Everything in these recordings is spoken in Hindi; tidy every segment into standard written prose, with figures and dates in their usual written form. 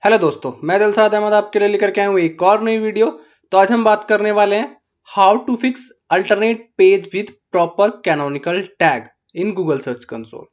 हेलो दोस्तों, मैं दिलशाद अहमद आपके लिए लेकर के आया हूँ एक और नई वीडियो। तो आज हम बात करने वाले हैं how to fix alternate page with proper canonical tag in Google search console.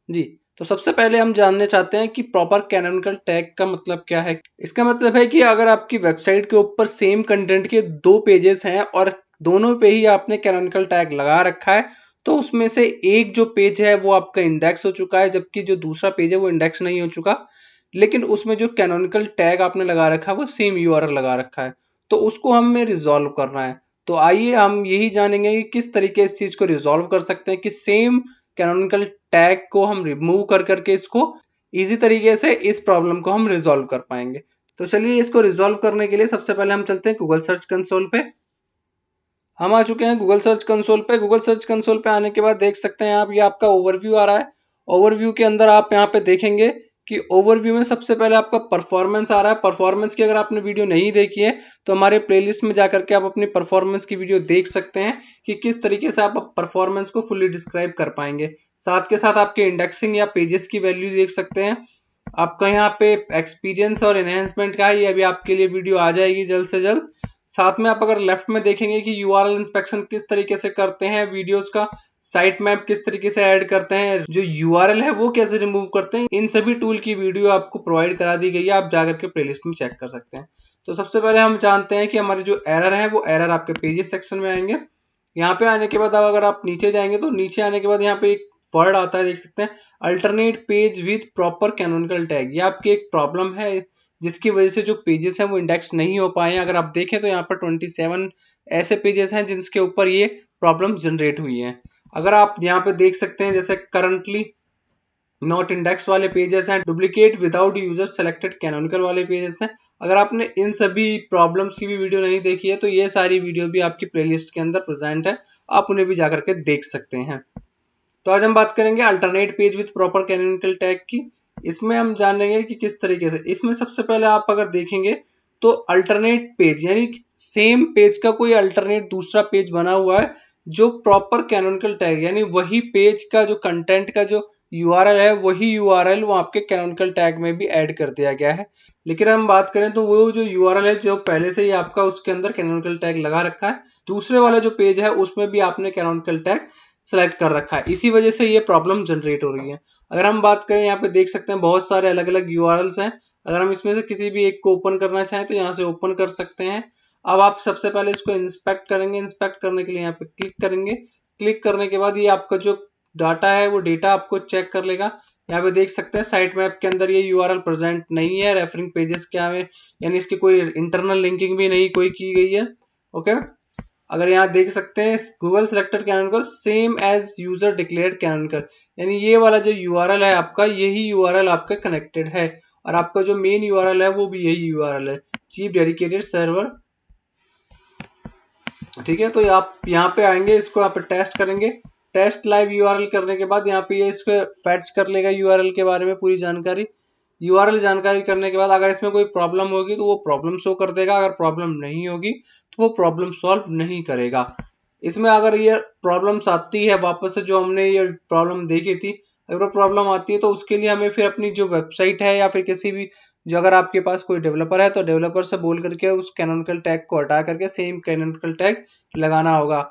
जी, तो सबसे पहले हम जानने चाहते हैं कि प्रॉपर कैनोनिकल टैग का मतलब क्या है। इसका मतलब है कि अगर आपकी वेबसाइट के ऊपर सेम कंटेंट के दो पेजेस हैं और दोनों पे ही आपने कैनोनिकल टैग लगा रखा है, तो उसमें से एक जो पेज है वो आपका इंडेक्स हो चुका है, जबकि जो दूसरा पेज है वो इंडेक्स नहीं हो चुका, लेकिन उसमें जो कैनोनिकल टैग आपने लगा रखा है वो सेम यूआरएल लगा रखा है। तो उसको हमें रिजॉल्व करना है। तो आइए हम यही जानेंगे कि किस तरीके इस चीज को रिजॉल्व कर सकते हैं कि सेम कैनोनिकल टैग को हम रिमूव कर करके इसको इजी तरीके से इस प्रॉब्लम को हम रिजॉल्व कर पाएंगे। तो चलिए, इसको रिजॉल्व करने के लिए सबसे पहले हम चलते हैं गूगल सर्च कंसोल पे। हम आ चुके हैं गूगल सर्च कंसोल पे। गूगल सर्च कंसोल पे आने के बाद देख सकते हैं आप, ये आपका ओवरव्यू आ रहा है। ओवरव्यू के अंदर आप यहाँ पे देखेंगे कि ओवरव्यू में सबसे पहले आपका परफॉर्मेंस आ रहा है। परफॉर्मेंस की अगर आपने वीडियो नहीं देखी है तो हमारे प्लेलिस्ट में जाकर के आप अपनी परफॉर्मेंस की वीडियो देख सकते हैं कि किस तरीके से आप परफॉर्मेंस को फुल्ली डिस्क्राइब कर पाएंगे। साथ के साथ आपके इंडेक्सिंग या पेजेस की वैल्यू देख सकते हैं। आपका यहाँ पे एक्सपीरियंस और एनहेंसमेंट का है, ये अभी आपके लिए वीडियो आ जाएगी जल्द से जल्द। साथ में आप अगर लेफ्ट में देखेंगे कि यूआरएल इंस्पेक्शन किस तरीके से करते हैं, वीडियोस का साइट मैप किस तरीके से ऐड करते हैं, जो यूआरएल है वो कैसे रिमूव करते हैं, इन सभी टूल की वीडियो आपको प्रोवाइड करा दी गई है। आप जाकर के प्लेलिस्ट में चेक कर सकते हैं। तो सबसे पहले हम जानते हैं कि हमारे जो एरर है वो एरर आपके पेजेस सेक्शन में आएंगे। यहाँ पे आने के बाद अब अगर आप नीचे जाएंगे तो नीचे आने के बाद यहाँ पे एक वर्ड आता है, देख सकते हैं, alternate page with proper canonical tag. ये आपकी एक प्रॉब्लम है जिसकी वजह से जो पेजेस हैं वो इंडेक्स नहीं हो पाए हैं। अगर आप देखें तो यहाँ पर 27 ऐसे पेजेस हैं जिनके ऊपर ये प्रॉब्लम जनरेट हुई है। अगर आप यहाँ पे देख सकते हैं, जैसे करंटली नॉट इंडेक्स वाले पेजेस हैं, duplicate without user selected canonical वाले पेजेस हैं। अगर आपने इन सभी प्रॉब्लम्स की भी वीडियो नहीं देखी है तो ये सारी वीडियो भी आपकी प्लेलिस्ट के अंदर प्रेजेंट है, आप उन्हें भी जाकर के देख सकते हैं। तो आज हम बात करेंगे alternate page with proper canonical tag की। इसमें हम जानेंगे कि किस तरीके से। इसमें सबसे पहले आप अगर देखेंगे तो अल्टरनेट पेज यानी सेम पेज का कोई अल्टरनेट दूसरा पेज बना हुआ है जो प्रॉपर कैनोनिकल टैग यानी वही पेज का जो कंटेंट का जो यूआरएल है वही यूआरएल वो आपके कैनोनिकल टैग में भी ऐड कर दिया गया है। लेकिन हम बात करें तो वो जो यूआरएल है जो पहले से ही आपका उसके अंदर कैनोनिकल टैग लगा रखा है, दूसरे वाला जो पेज है उसमें भी आपने कैनोनिकल टैग सेलेक्ट कर रखा है, इसी वजह से ये प्रॉब्लम जनरेट हो रही है। अगर हम बात करें, यहाँ पे देख सकते हैं बहुत सारे अलग अलग यूआरएल्स हैं। अगर हम इसमें से किसी भी एक को ओपन करना चाहें तो यहाँ से ओपन कर सकते हैं। अब आप सबसे पहले इसको इंस्पेक्ट करेंगे। इंस्पेक्ट करने के लिए यहाँ पे क्लिक करेंगे। क्लिक करने के बाद ये आपका जो डाटा है वो डेटा आपको चेक कर लेगा। यहाँ पे देख सकते हैं साइट मैप के अंदर ये यूआरएल प्रेजेंट नहीं है। रेफरिंग पेजेस क्या है, यानी इसकी कोई इंटरनल लिंकिंग भी नहीं कोई की गई है। ओके, अगर यहाँ देख सकते हैं Google selected canonical same as user declared canonical, यानी ये वाला जो यूआरएल है आपका, यही यूआरएल आपका कनेक्टेड है और आपका जो मेन यूआरएल है वो भी यही यूआरएल है, चीफ डेडिकेटेड सर्वर। ठीक है, तो आप यहाँ पे आएंगे, इसको यहाँ पे टेस्ट करेंगे। टेस्ट लाइव यूआरएल करने के बाद यहाँ पे ये इसको फैच कर लेगा यूआरएल के बारे में पूरी जानकारी। यूआरएल जानकारी करने के बाद अगर इसमें कोई प्रॉब्लम होगी तो वो प्रॉब्लम शो कर देगा, अगर प्रॉब्लम नहीं होगी तो वो प्रॉब्लम सॉल्व नहीं करेगा। इसमें अगर ये प्रॉब्लम्स आती है वापस से, जो हमने ये प्रॉब्लम देखी थी, अगर प्रॉब्लम आती है तो उसके लिए हमें फिर अपनी जो वेबसाइट है या फिर किसी भी, जो अगर आपके पास कोई डेवलपर है तो डेवलपर से बोल करके उस कैनोनिकल टैग को हटा करके सेम कैनोनिकल टैग लगाना होगा।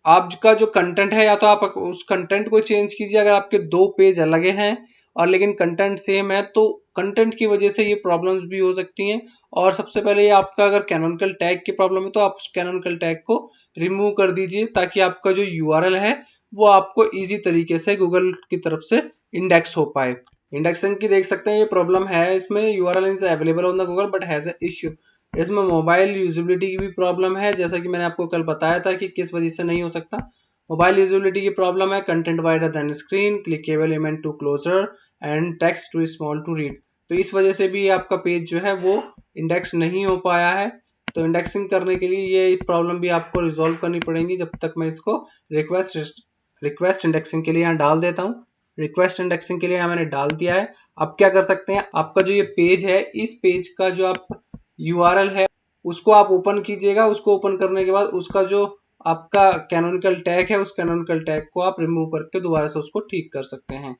आपका जो कंटेंट है, या तो आप उस कंटेंट को चेंज कीजिए। अगर आपके दो पेज अलग हैं और लेकिन कंटेंट सेम है तो कंटेंट की वजह से ये प्रॉब्लम्स भी हो सकती हैं। और सबसे पहले ये आपका अगर कैनोनिकल टैग की प्रॉब्लम है तो आप उस कैनोनिकल टैग को रिमूव कर दीजिए, ताकि आपका जो यूआरएल है वो आपको इजी तरीके से गूगल की तरफ से इंडेक्स हो पाए। इंडेक्सिंग की देख सकते हैं ये प्रॉब्लम है, इसमें URL is available on the Google but has a issue. इसमें मोबाइल यूजिबिलिटी की भी प्रॉब्लम है, जैसा कि मैंने आपको कल बताया था कि किस वजह से नहीं हो सकता। मोबाइल यूजिबिलिटी की प्रॉब्लम है, content wider than screen, clickable image too closer and text too small to read. तो इस वजह से भी आपका पेज जो है वो इंडेक्स नहीं हो पाया है। तो इंडेक्सिंग करने के लिए ये प्रॉब्लम भी आपको रिजॉल्व करनी पड़ेगी। जब तक मैं इसको रिक्वेस्ट इंडेक्सिंग के लिए यहाँ डाल देता हूँ। रिक्वेस्ट इंडेक्सिंग के लिए यहाँ मैंने डाल दिया है। अब क्या कर सकते हैं, आपका जो ये पेज है, इस पेज का जो आप यूआरएल है उसको आप ओपन कीजिएगा। उसको ओपन करने के बाद उसका जो आपका कैनोनिकल टैग है, उस कैनोनिकल टैग को आप रिमूव करके दोबारा से उसको ठीक कर सकते हैं।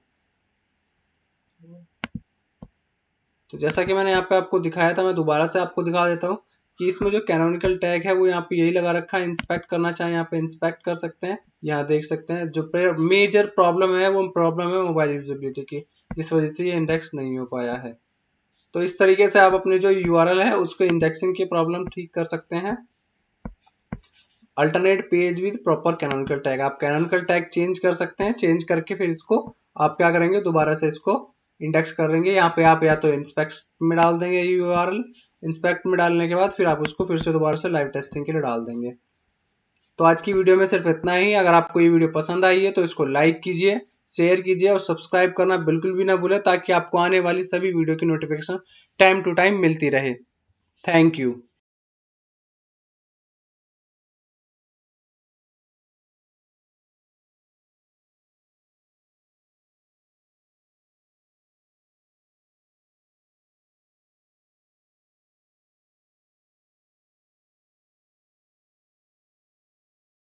तो जैसा कि मैंने यहाँ पे आपको दिखाया था, मैं दोबारा से आपको दिखा देता हूँ कि इसमें जो कैनोनिकल टैग है वो यहाँ पे यही लगा रखा है। इंस्पेक्ट करना चाहे यहाँ पे इंस्पेक्ट कर सकते हैं। यहाँ देख सकते हैं जो मेजर प्रॉब्लम है वो प्रॉब्लम है मोबाइल यूजेबिलिटी की, जिस वजह से ये इंडेक्स नहीं हो पाया है। तो इस तरीके से आप अपने जो यूआरएल है उसको इंडेक्सिंग की प्रॉब्लम ठीक कर सकते हैं। Alternate page with proper canonical tag, आप कैनोनिकल टैग चेंज कर सकते हैं। चेंज करके फिर इसको आप क्या करेंगे, दोबारा से इसको इंडेक्स कर देंगे। यहाँ पे आप या तो इंस्पेक्ट में डाल देंगे यूआरएल, इंस्पेक्ट में डालने के बाद फिर आप उसको फिर से दोबारा से लाइव टेस्टिंग के लिए डाल देंगे। तो आज की वीडियो में सिर्फ इतना ही। अगर आपको ये वीडियो पसंद आई है तो इसको लाइक कीजिए, शेयर कीजिए और सब्सक्राइब करना बिल्कुल भी ना भूलें, ताकि आपको आने वाली सभी वीडियो की नोटिफिकेशन टाइम टू टाइम मिलती रहे। Thank you.